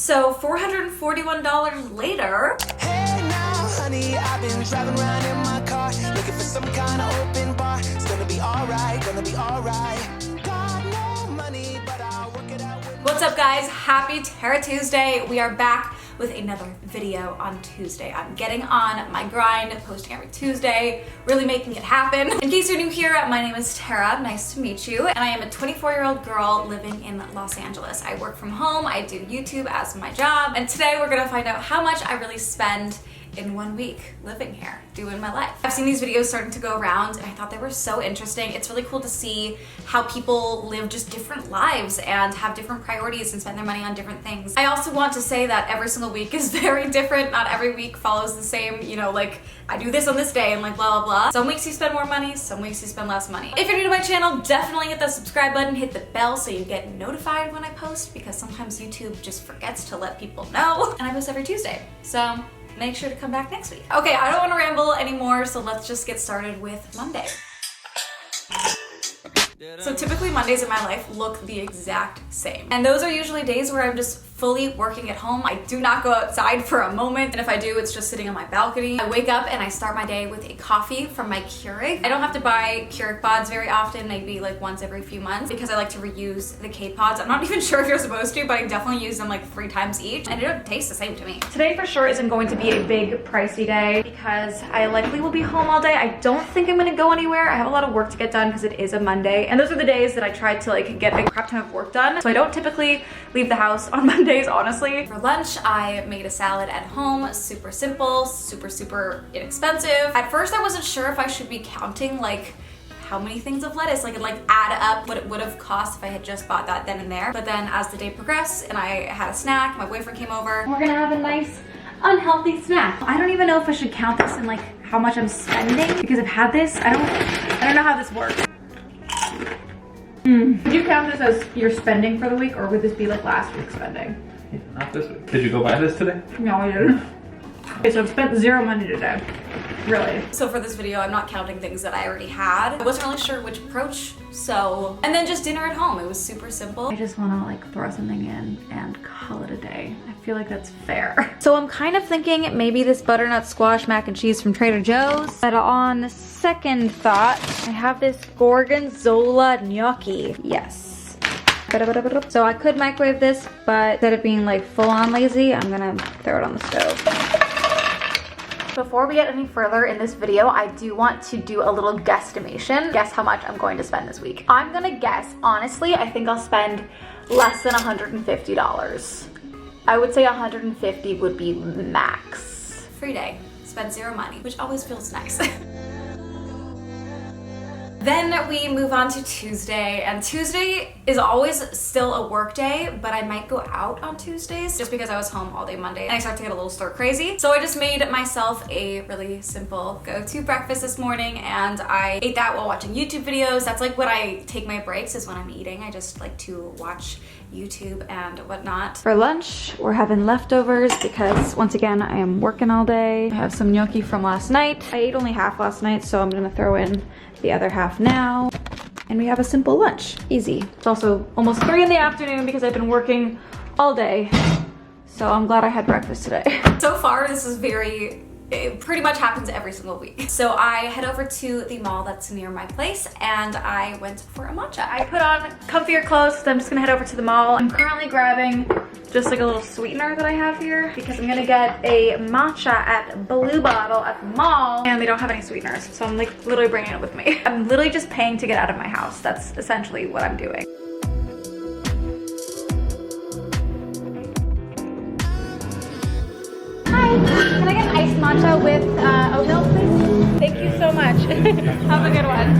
So $441 later. Hey now, honey, I've been driving around in my car, looking for some kind of open bar. It's gonna be alright, gonna be alright. Got no money, but I'll work it out with. What's up, guys? Happy Terra Tuesday. We are back with another video on Tuesday. I'm getting on my grind, posting every Tuesday, really making it happen. In case you're new here, my name is Tara. Nice to meet you. And I am a 24-year-old girl living in Los Angeles. I work from home. I do YouTube as my job. And today we're gonna find out how much I really spend in 1 week living here, doing my life. I've seen these videos starting to go around and I thought they were so interesting. It's really cool to see how people live just different lives and have different priorities and spend their money on different things. I also want to say that every single week is very different. Not every week follows the same, you know, like I do this on this day and like blah, blah, blah. Some weeks you spend more money, some weeks you spend less money. If you're new to my channel, definitely hit that subscribe button, hit the bell so you get notified when I post, because sometimes YouTube just forgets to let people know. And I post every Tuesday, so make sure to come back next week. Okay, I don't want to ramble anymore, so let's just get started with Monday. So typically Mondays in my life look the exact same. And those are usually days where I'm just fully working at home. I do not go outside for a moment, and if I do, it's just sitting on my balcony. I wake up and I start my day with a coffee from my Keurig. I don't have to buy Keurig pods very often, maybe like once every few months, because I like to reuse the K pods. I'm not even sure if you're supposed to, but I definitely use them like 3 times each, and it don't taste the same to me. Today for sure isn't going to be a big pricey day because I likely will be home all day. I don't think I'm gonna go anywhere. I have a lot of work to get done because it is a Monday, and those are the days that I try to like get a crap ton of work done. So I don't typically leave the house on Mondays, honestly. For lunch, I made a salad at home, super simple, super inexpensive. At first, I wasn't sure if I should be counting like how many things of lettuce, like add up what it would have cost if I had just bought that then and there. But then as the day progressed and I had a snack, my boyfriend came over. We're gonna have a nice unhealthy snack. I don't even know if I should count this in like how much I'm spending, because I've had this. I don't know how this works. Would you count this as your spending for the week, or would this be like last week's spending? Not this week. Did you go buy this today? No, I didn't. Okay, so I've spent zero money today. Really. So for this video, I'm not counting things that I already had. I wasn't really sure which approach, so. And then just dinner at home. It was super simple. I just wanna like throw something in and call it a day. I feel like that's fair. So I'm kind of thinking maybe this butternut squash mac and cheese from Trader Joe's. But on second thought, I have this gorgonzola gnocchi. Yes. So I could microwave this, but instead of being like full on lazy, I'm gonna throw it on the stove. Before we get any further in this video, I do want to do a little guesstimation. Guess how much I'm going to spend this week. I'm gonna guess, honestly, I think I'll spend less than $150. I would say 150 would be max. Free day, spend zero money, which always feels nice. Then we move on to Tuesday, and Tuesday is always still a work day, but I might go out on Tuesdays just because I was home all day Monday and I start to get a little stir crazy. So I just made myself a really simple go-to breakfast this morning, and I ate that while watching YouTube videos. That's like when I take my breaks, is when I'm eating. I just like to watch YouTube and whatnot. For lunch, we're having leftovers because once again, I am working all day. I have some gnocchi from last night. I ate only half last night, so I'm gonna throw in the other half now. And we have a simple lunch, easy. It's also almost 3 in the afternoon because I've been working all day. So I'm glad I had breakfast today. So far, this is it pretty much happens every single week. So I head over to the mall that's near my place and I went for a matcha. I put on comfier clothes because I'm just gonna head over to the mall. I'm currently grabbing just like a little sweetener that I have here because I'm gonna get a matcha at Blue Bottle at the mall, and they don't have any sweeteners. So I'm like literally bringing it with me. I'm literally just paying to get out of my house. That's essentially what I'm doing. Can I get an iced matcha with oat milk, please? Thank you so much. Have a good one.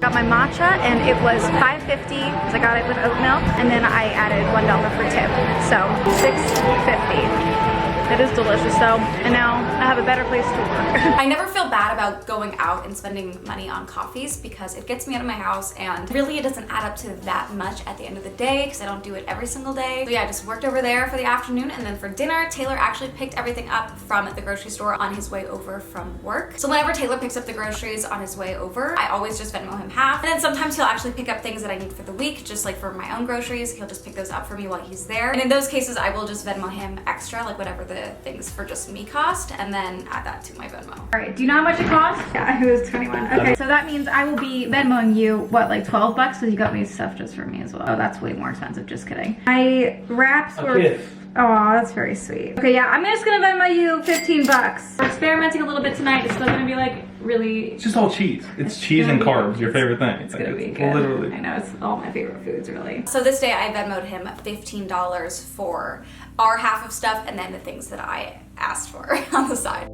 Got my matcha, and it was $5.50 because I got it with oat milk, and then I added $1 for tip, so $6.50. It is delicious though. And now I have a better place to work. I never feel bad about going out and spending money on coffees because it gets me out of my house, and really it doesn't add up to that much at the end of the day because I don't do it every single day. So yeah, I just worked over there for the afternoon, and then for dinner, Taylor actually picked everything up from the grocery store on his way over from work. So whenever Taylor picks up the groceries on his way over, I always just Venmo him half. And then sometimes he'll actually pick up things that I need for the week, just like for my own groceries. He'll just pick those up for me while he's there. And in those cases, I will just Venmo him extra, like whatever the things for just me cost, and then add that to my Venmo. All right, do you know how much it cost? Yeah, it was 21. Okay, so that means I will be Venmoing you, what, like 12 bucks? Because you got me stuff just for me as well. Oh, that's way more expensive, just kidding. My wraps were... Oh, that's very sweet. Okay, yeah, I'm just gonna Venmo you 15 bucks. We're experimenting a little bit tonight. It's still gonna be like really... It's just all cheese. It's cheese and carbs, your favorite thing. It's gonna be good. Literally. I know, it's all my favorite foods, really. So this day I Venmoed him $15 for our half of stuff and then the things that I asked for on the side.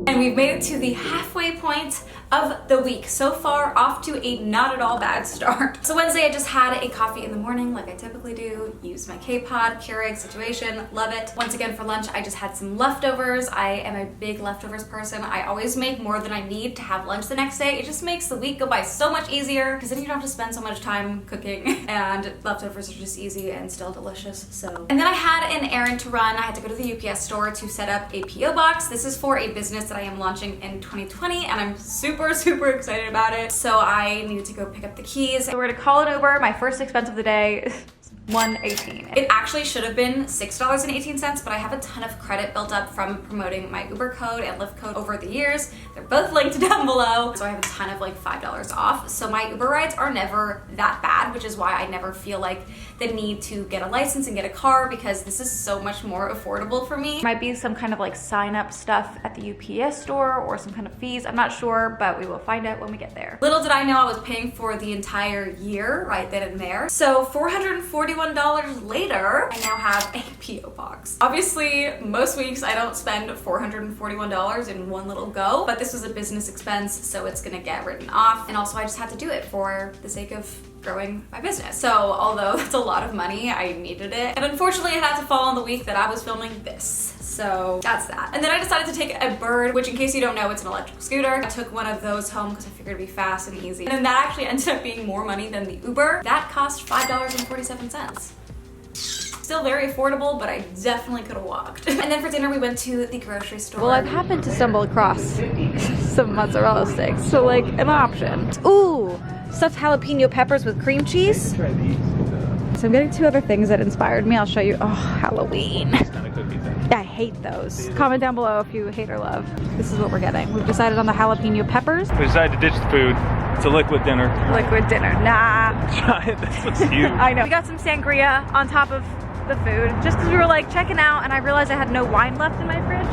And we've made it to the halfway point of the week. So far, off to a not at all bad start. So Wednesday, I just had a coffee in the morning like I typically do. Used my K-Pod, Keurig situation, love it. Once again, for lunch, I just had some leftovers. I am a big leftovers person. I always make more than I need to have lunch the next day. It just makes the week go by so much easier because then you don't have to spend so much time cooking, and leftovers are just easy and still delicious. So, and then I had an errand to run. I had to go to the UPS store to set up a PO box. This is for a business that I am launching in 2020, and I'm super excited about it. So I needed to go pick up the keys. So we're gonna call an Uber. My first expense of the day, $1.18. It actually should have been $6.18, but I have a ton of credit built up from promoting my Uber code and Lyft code over the years. They're both linked down below. So I have a ton of like $5 off. So my Uber rides are never that bad, which is why I never feel like the need to get a license and get a car, because this is so much more affordable for me. Might be some kind of like sign up stuff at the UPS store or some kind of fees. I'm not sure, but we will find out when we get there. Little did I know I was paying for the entire year right then and there. So $441 later, I now have a PO box. Obviously, most weeks I don't spend $441 in one little go, but this was a business expense, so it's gonna get written off. And also I just had to do it for the sake of growing my business. So although that's a lot of money, I needed it. And unfortunately it had to fall on the week that I was filming this. So that's that. And then I decided to take a Bird, which in case you don't know, it's an electric scooter. I took one of those home because I figured it'd be fast and easy. And then that actually ended up being more money than the Uber. That cost $5.47. Still very affordable, but I definitely could have walked. And then for dinner, we went to the grocery store. Well, I've happened to stumble across some mozzarella sticks, so like an option. Ooh, stuffed jalapeno peppers with cream cheese. So I'm getting two other things that inspired me. I'll show you. Oh, Halloween. I hate those. Comment down below if you hate or love. This is what we're getting. We've decided on the jalapeno peppers. We decided to ditch the food. It's a liquid dinner. Liquid dinner, nah. This looks huge. I know. We got some sangria on top of the food just because we were like checking out, and I realized I had no wine left in my fridge.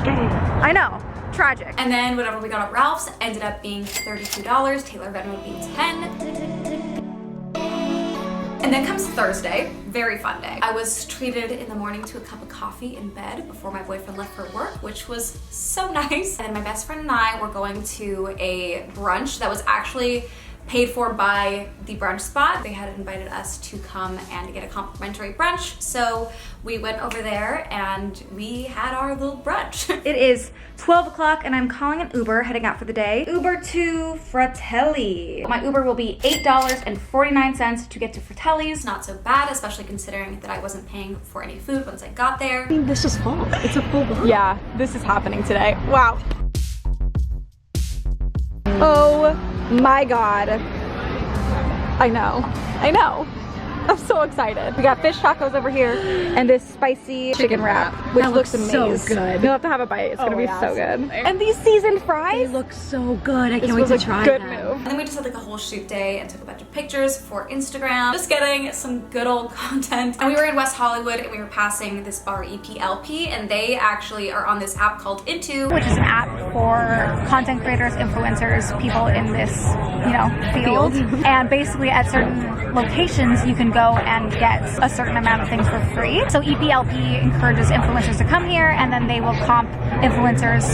I know. Tragic. And then whatever we got at Ralph's ended up being $32. Taylor Venmo being $10. And then comes Thursday, very fun day. I was treated in the morning to a cup of coffee in bed before my boyfriend left for work, which was so nice. And then my best friend and I were going to a brunch that was actually paid for by the brunch spot. They had invited us to come and get a complimentary brunch. So we went over there and we had our little brunch. It is 12 o'clock and I'm calling an Uber, heading out for the day. Uber to Fratelli. My Uber will be $8.49 to get to Fratelli's. Not so bad, especially considering that I wasn't paying for any food once I got there. I mean, this is full. It's a full block. Yeah, this is happening today. Wow. Oh my God. I know. I'm so excited. We got fish tacos over here and this spicy chicken wrap, which looks amazing. So good. You'll have to have a bite. It's gonna be so good. And these seasoned fries. They look so good. I can't wait to try good them. move. And then we just had like a whole shoot day and took a bunch of pictures for Instagram. Just getting some good old content. And we were in West Hollywood and we were passing this bar EPLP, and they actually are on this app called Into, Which is an app for content creators, influencers, people in this, you know, field. And basically at certain locations you can go and get a certain amount of things for free. So EPLP encourages influencers to come here, and then they will comp influencers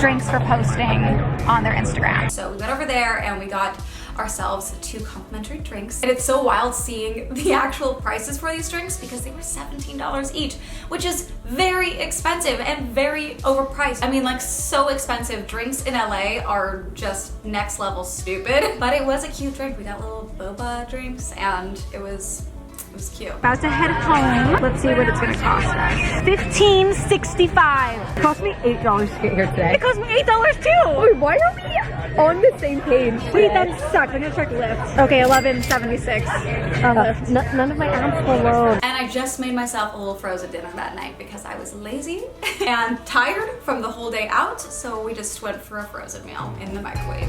drinks for posting on their Instagram. So we went over there and we got ourselves 2 complimentary drinks. And it's so wild seeing the actual prices for these drinks because they were $17 each, which is very expensive and very overpriced. I mean, like, so expensive. Drinks in LA are just next level stupid, but it was a cute drink. We got little boba drinks and it was cute. About to head home. Let's see what it's gonna cost us. $15.65. It cost me $8 to get here today. It cost me $8 too! Wait, why are we on the same page? Wait, that sucks. I'm gonna check Lyft. Okay, $11.76 on Lyft. None of my apps will load. And I just made myself a little frozen dinner that night because I was lazy and tired from the whole day out, so we just went for a frozen meal in the microwave.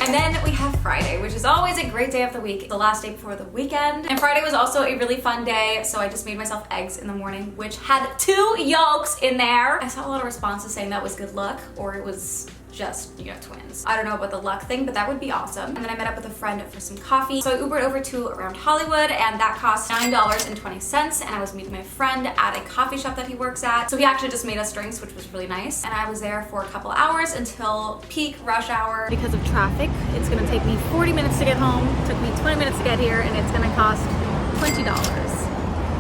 And then we have Friday, which is always a great day of the week, the last day before the weekend. And Friday was also a really fun day, so I just made myself eggs in the morning, which had 2 yolks in there. I saw a lot of responses saying that was good luck, or it was just, you know, twins. I don't know about the luck thing, but that would be awesome. And then I met up with a friend for some coffee. So I Ubered over to Around Hollywood, and that cost $9.20. And I was meeting my friend at a coffee shop that he works at. So he actually just made us drinks, which was really nice. And I was there for a couple hours until peak rush hour. Because of traffic, it's gonna take me 40 minutes to get home. It took me 20 minutes to get here, and it's gonna cost $20.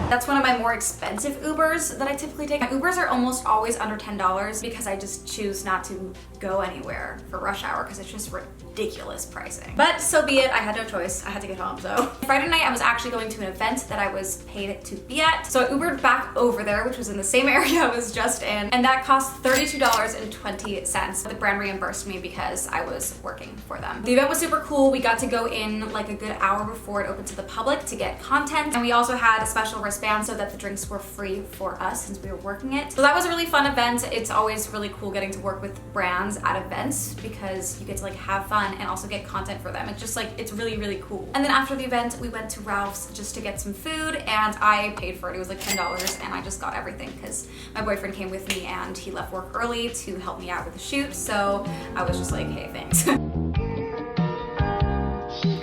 That's one of my more expensive Ubers that I typically take. My Ubers are almost always under $10 because I just choose not to go anywhere for rush hour because it's just ridiculous pricing. But so be it, I had no choice. I had to get home, so. Friday night, I was actually going to an event that I was paid to be at. So I Ubered back over there, which was in the same area I was just in, and that cost $32.20. The brand reimbursed me because I was working for them. The event was super cool. We got to go in like a good hour before it opened to the public to get content, and we also had a special wristband so that the drinks were free for us since we were working it. So that was a really fun event. It's always really cool getting to work with brands at events because you get to like have fun and also get content for them. It's just like, it's really, really cool. And then after the event, we went to Ralph's just to get some food, and I paid for it. It was like $10, and I just got everything because my boyfriend came with me and he left work early to help me out with the shoot. So I was just like, hey, thanks.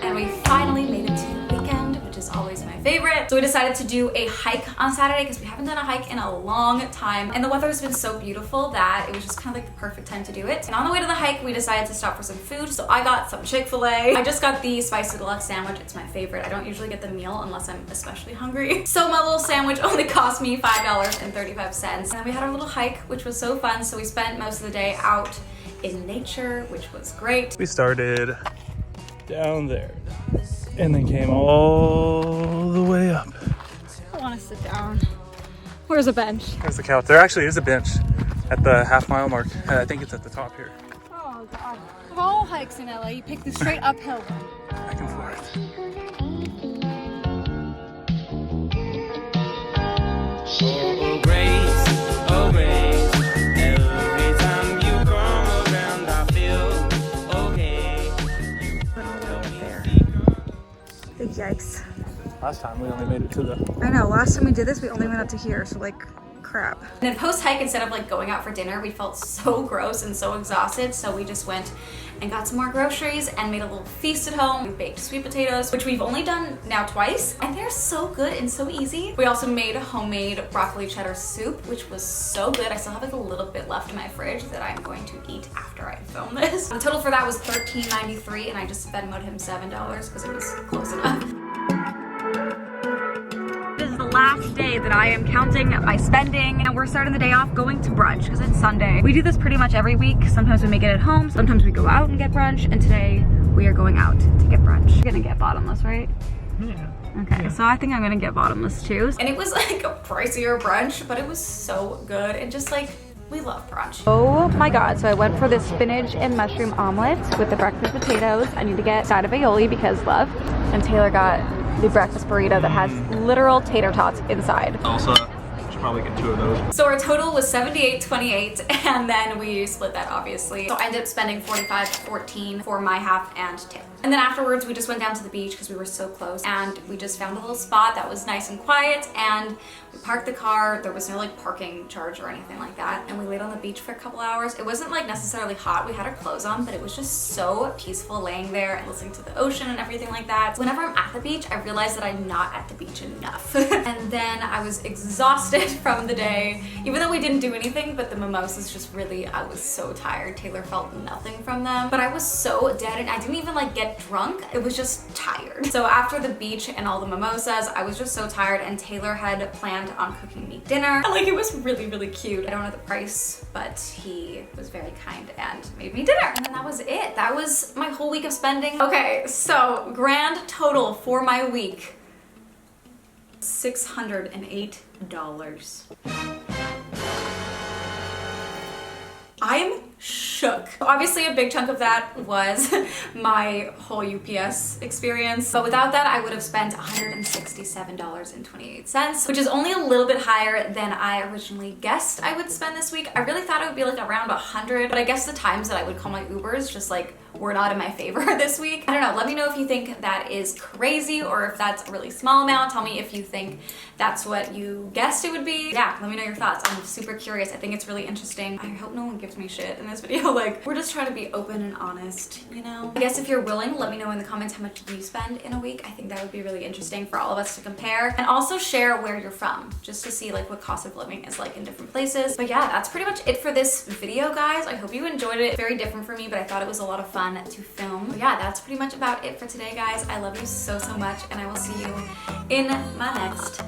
And we finally made it to the weekend, which is always my favorite. So we decided to do a hike on Saturday because we haven't done a hike in a long time, and the weather has been so beautiful that it was just kind of like the perfect time to do it. And on the way to the hike, we decided to stop for some food. So I got some Chick-fil-A. I just got the spicy deluxe sandwich. It's my favorite. I don't usually get the meal unless I'm especially hungry. So my little sandwich only cost me $5.35. And then we had our little hike, which was so fun. So we spent most of the day out in nature, which was great. We started down there and then came all the way up. I want to sit down. Where's a bench? There's the couch. There actually is a bench at the half-mile mark. I think it's at the top here. Oh god. Of all hikes in LA, you pick the straight uphill one. Back and forth. Oh, grace, oh, grace. Every time you come around, I feel okay. Yikes. Last time we only made it to the... I know, last time we did this, we only went up to here, so like, crap. And then post-hike, instead of like going out for dinner, we felt so gross and so exhausted, so we just went and got some more groceries and made a little feast at home. We baked sweet potatoes, which we've only done now twice, and they're so good and so easy. We also made homemade broccoli cheddar soup, which was so good. I still have like a little bit left in my fridge that I'm going to eat after I film this. The total for that was $13.93, and I just Venmo'd him $7 because it was close enough. This is the last day that I am counting my spending, and we're starting the day off going to brunch because it's Sunday. We do this pretty much every week. Sometimes we make it at home, sometimes we go out and get brunch, and today we are going out to get brunch. You're gonna get bottomless, right? Yeah. Okay, so I think I'm gonna get bottomless too. And it was like a pricier brunch, but it was so good, and just like, we love brunch. Oh my god, so I went for this spinach and mushroom omelet with the breakfast potatoes. I need to get a side of aioli because love. And Taylor got the breakfast burrito that has literal tater tots inside. Also, should probably get 2 of those. So our total was $78.28, and then we split that obviously. So I ended up spending $45.14 for my half and tip. And then afterwards we just went down to the beach because we were so close, and we just found a little spot that was nice and quiet, and we parked the car. There was no like parking charge or anything like that, and we laid on the beach for a couple hours. It wasn't like necessarily hot, we had our clothes on, but it was just so peaceful laying there and listening to the ocean and everything like that. Whenever I'm at the beach, I realize that I'm not at the beach enough. And then I was exhausted highlight from the day, even though we didn't do anything, but the mimosas just really, I was so tired. Taylor felt nothing from them, but I was so dead and I didn't even like get drunk. It was just tired. So after the beach and all the mimosas, I was just so tired, and Taylor had planned on cooking me dinner. Like, it was really, really cute. I don't know the price, but he was very kind and made me dinner. And then that was it. That was my whole week of spending. Okay, so grand total for my week, $608. I'm shook. Obviously a big chunk of that was my whole UPS experience, but without that I would have spent $167.28, which is only a little bit higher than I originally guessed I would spend this week. I really thought it would be like around 100, but I guess the times that I would call my Ubers just like were not in my favor this week. I don't know, let me know if you think that is crazy or if that's a really small amount. Tell me if you think that's what you guessed it would be. Yeah, let me know your thoughts. I'm super curious. I think it's really interesting. I hope no one gives me shit in this video. Like, we're just trying to be open and honest, you know? I guess if you're willing, let me know in the comments how much you spend in a week. I think that would be really interesting for all of us to compare, and also share where you're from, just to see like what cost of living is like in different places. But yeah, that's pretty much it for this video, guys. I hope you enjoyed it. Very different for me, but I thought it was a lot of fun to film. But yeah, that's pretty much about it for today, guys. I love you so, so much, and I will see you in my next